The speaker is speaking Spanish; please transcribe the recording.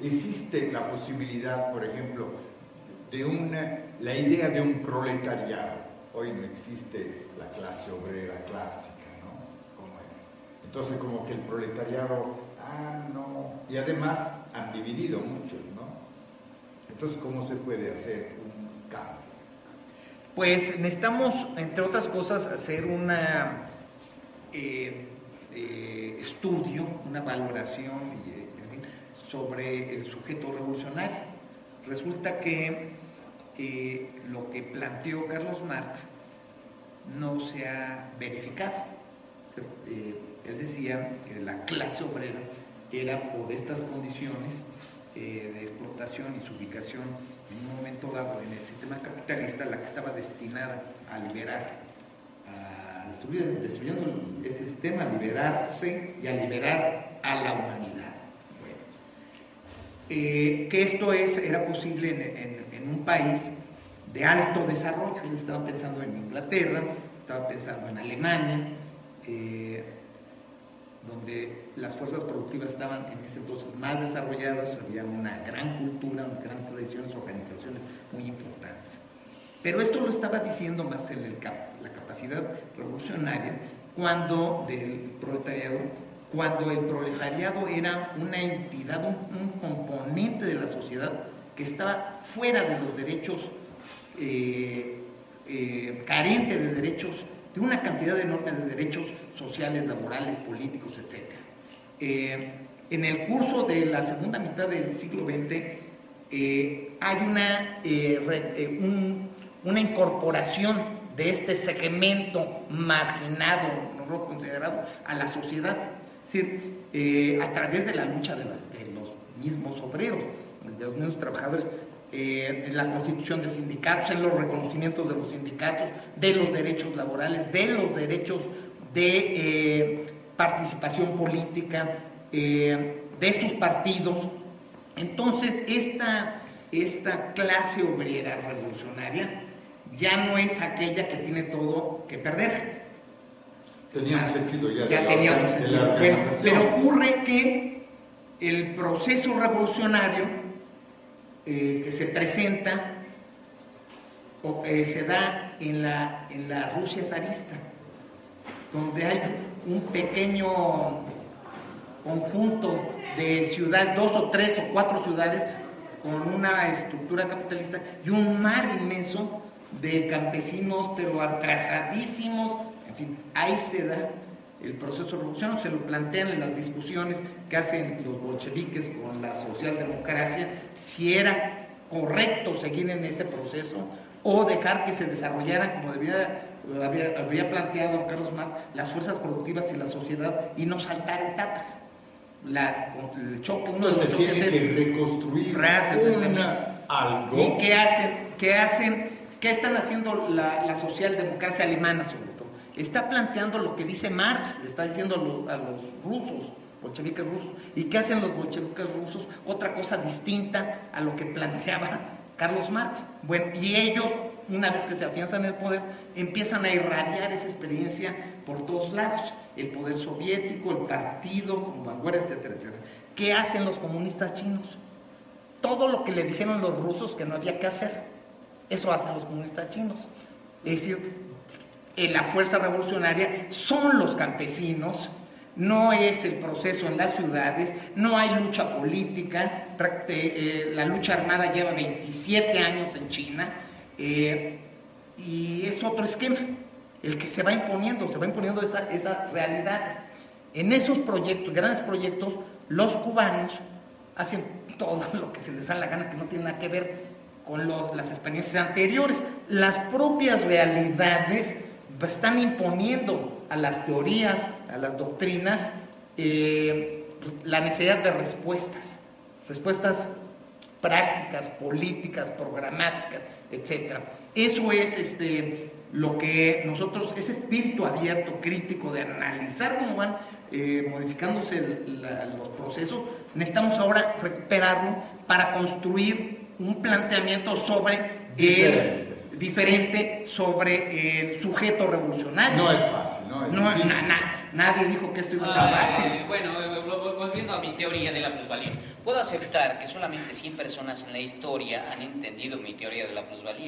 existe la posibilidad, por ejemplo, de la idea de un proletariado. Hoy no existe la clase obrera clásica, ¿no? Entonces como que el proletariado, no, y además han dividido muchos, ¿no? Entonces, ¿cómo se puede hacer un cambio? Pues necesitamos, entre otras cosas, hacer una estudio, una valoración sobre el sujeto revolucionario. Resulta que lo que planteó Carlos Marx no se ha verificado. Él decía que la clase obrera era, por estas condiciones de explotación y su ubicación en un momento dado en el sistema capitalista, la que estaba destinada a liberar, a destruyendo este sistema, a liberarse y a liberar a la humanidad. Bueno, que esto era posible en un país de alto desarrollo. Él estaba pensando en Inglaterra, estaba pensando en Alemania, donde las fuerzas productivas estaban en ese entonces más desarrolladas, había una gran cultura, grandes tradiciones, organizaciones muy importantes. Pero esto lo estaba diciendo Marx en la capacidad revolucionaria del proletariado, cuando el proletariado era una entidad, un componente de la sociedad que estaba fuera de los derechos, carente de derechos, de una cantidad enorme de derechos sociales, laborales, políticos, etc. En el curso de la segunda mitad del siglo XX hay una incorporación de este segmento marginado, no considerado, a la sociedad. Es decir, a través de la lucha de los mismos obreros, de los mismos trabajadores, en la constitución de sindicatos, en los reconocimientos de los sindicatos, de los derechos laborales, de los derechos de participación política, de sus partidos. Entonces, esta clase obrera revolucionaria ya no es aquella que tiene todo que perder. Tenía un sentido ya tenía un sentido. Bueno, pero ocurre que el proceso revolucionario que se presenta se da en la Rusia zarista, donde hay un pequeño conjunto de ciudades, 2 o 3 o 4 ciudades con una estructura capitalista y un mar inmenso de campesinos pero atrasadísimos. En fin, ahí se da el proceso revolucionario. Se lo plantean en las discusiones que hacen los bolcheviques con la socialdemocracia, si era correcto seguir en ese proceso o dejar que se desarrollaran, como había planteado Carlos Marx, las fuerzas productivas y la sociedad, y no saltar etapas. El choque, uno de los choques es reconstruir algo. ¿Y qué están haciendo la socialdemocracia alemana, sobre todo? Está planteando lo que dice Marx, le está diciendo a los rusos, bolcheviques rusos. ¿Y qué hacen los bolcheviques rusos? Otra cosa distinta a lo que planteaba Carlos Marx. Bueno, y ellos, una vez que se afianzan en el poder, empiezan a irradiar esa experiencia por todos lados. El poder soviético, el partido, como vanguardia, etcétera, etcétera. ¿Qué hacen los comunistas chinos? Todo lo que le dijeron los rusos que no había que hacer, eso hacen los comunistas chinos. Es decir, la fuerza revolucionaria son los campesinos, no es el proceso en las ciudades, no hay lucha política, la lucha armada lleva 27 años en China, y es otro esquema el que se va imponiendo esas realidades. En esos proyectos, grandes proyectos, los cubanos hacen todo lo que se les da la gana, que no tiene nada que ver con las experiencias anteriores. Las propias realidades están imponiendo a las teorías, a las doctrinas, la necesidad de respuestas prácticas, políticas, programáticas, etc. Eso es lo que nosotros, ese espíritu abierto, crítico, de analizar cómo van modificándose los procesos, necesitamos ahora recuperarlo para construir un planteamiento diferente sobre el sujeto revolucionario. No es fácil, ¿no? Nadie dijo que esto iba a ser fácil. Bueno, volviendo refiriendo a mi teoría de la plusvalía. Puedo aceptar que solamente 100 personas en la historia han entendido mi teoría de la plusvalía.